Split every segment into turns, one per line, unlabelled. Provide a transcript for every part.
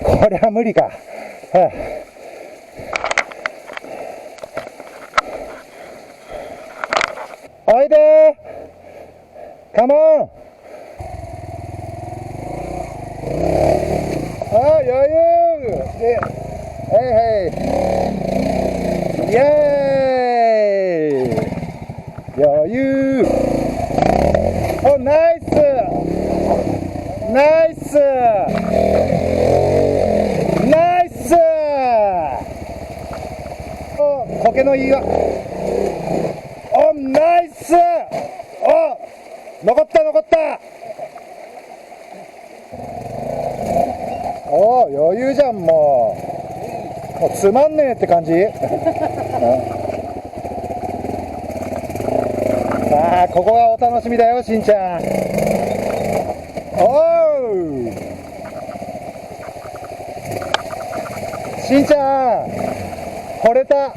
こりゃ無理か。おいでー、カモン。あ、余裕で、へいへい、イエーイ、余裕。お、ナイスナイスナイス。お、苔の岩。お、ナイス。お、残った残った。お、余裕じゃん。もうつまんねえって感じ。さあ、ここがお楽しみだよ、しんちゃん。おう、しんちゃん惚れた。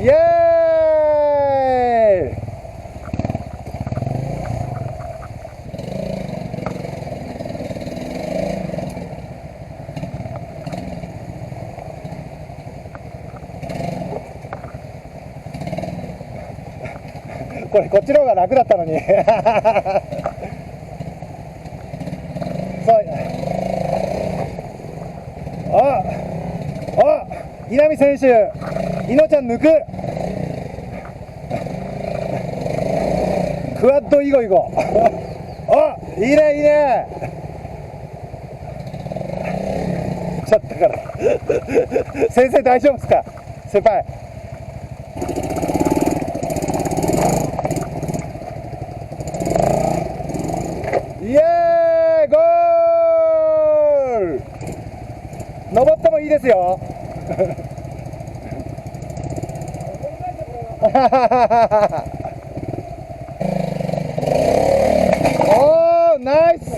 イエーイ。これこっちの方が楽だったのに。そう。稲見選手、いのちゃん抜く。クワッドイゴイゴ。いいねいいね。ちょっとから先生大丈夫ですか、先輩。イエーイ、ゴール。登ってもいいですよ。おー、ナイス。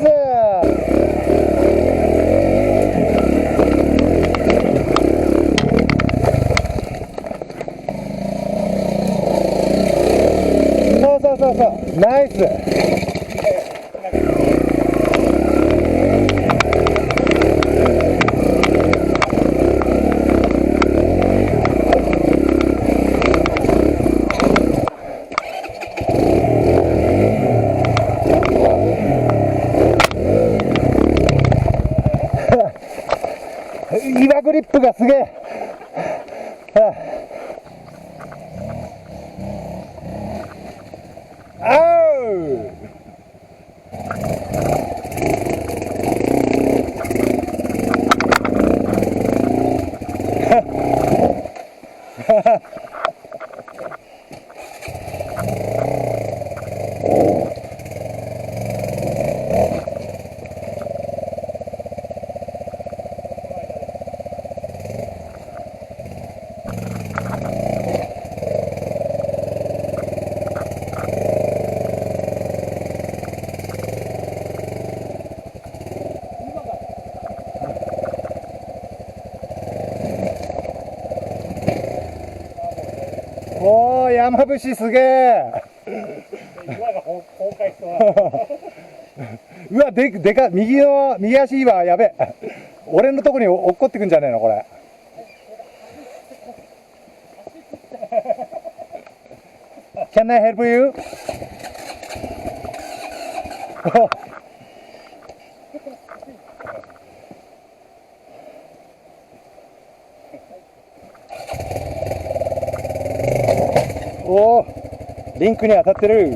そうそうそうそう、ナイス。岩グリップがすげえ。あう。おー、山伏すげえ。うわ、でか、右足岩、やべえ。俺のとこに落っこってくんじゃねえのこれ。Can I help you? おお、リンクに当たってる。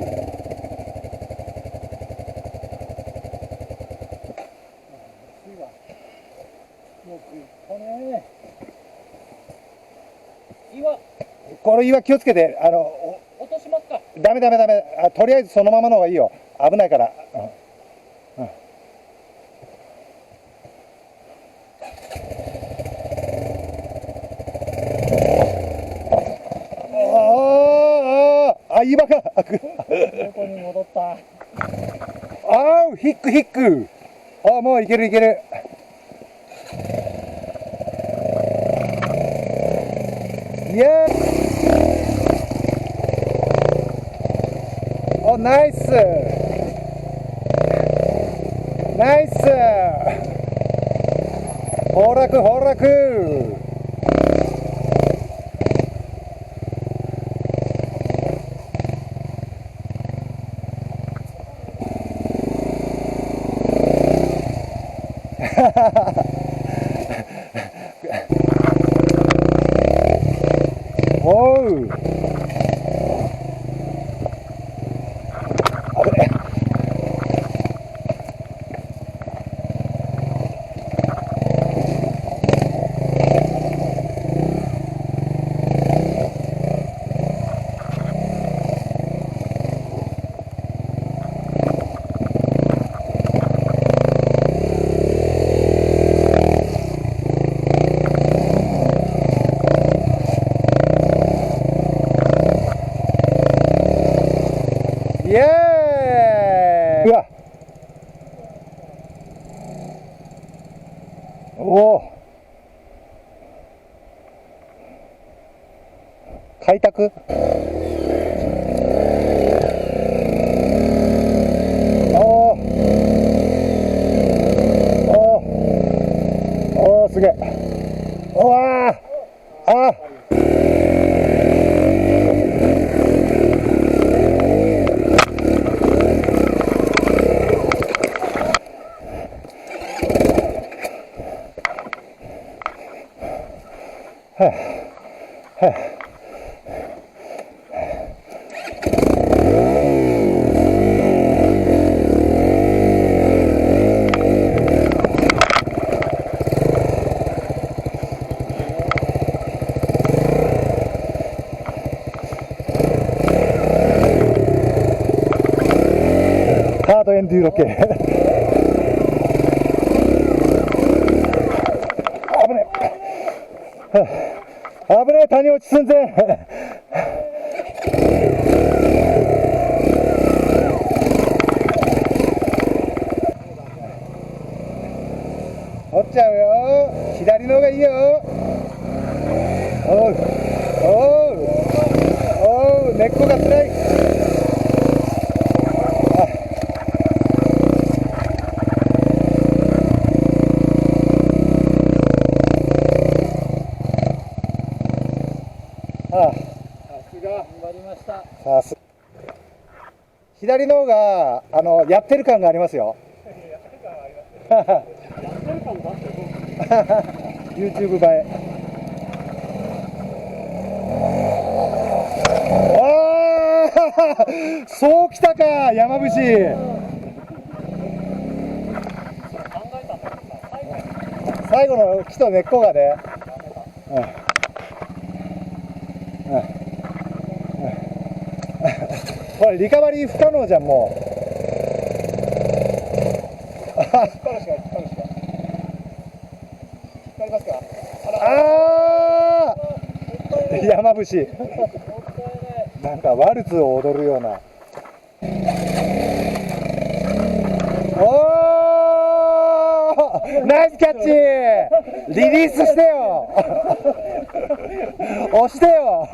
この岩気をつけて、
落としますか。
ダメ、とりあえずそのままの方がいいよ、危ないから。岩が
ここに戻った。
ヒック。もういける。イエーイ。お、ナイスナイス。崩落崩落。おう。あれ。イエーイ。うわ。おお。開拓。おお。おお。おお、すげえ。うわあ。あ。はあ、はあ、ハードエンデューロ系。危ねえ。はあ、危ねえ、谷落ち寸前。落ちちゃうよ。左の方がいいよ。おうおうおう、根っこがつらい。ああ、
さすが頑張りました。
さす左の方がやってる感がありますよ。
やってる感があって
YouTube 映え。ああ、そうきたか、山伏。
考えたんだけどさ、
最後の木と根っこがね。これリカバリー不可能じゃん、もう。ああ、山伏。なんかワルツを踊るような。おー、ナイスキャッチ。リリースしてよ。押してよ。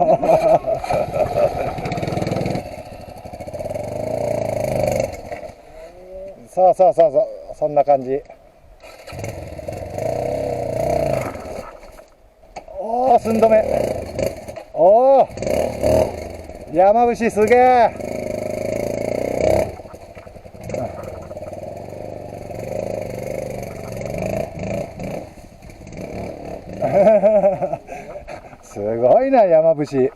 そうそうそうそう、そんな感じ。おお、寸止め。おお、山伏すげえ。すごいな、山伏。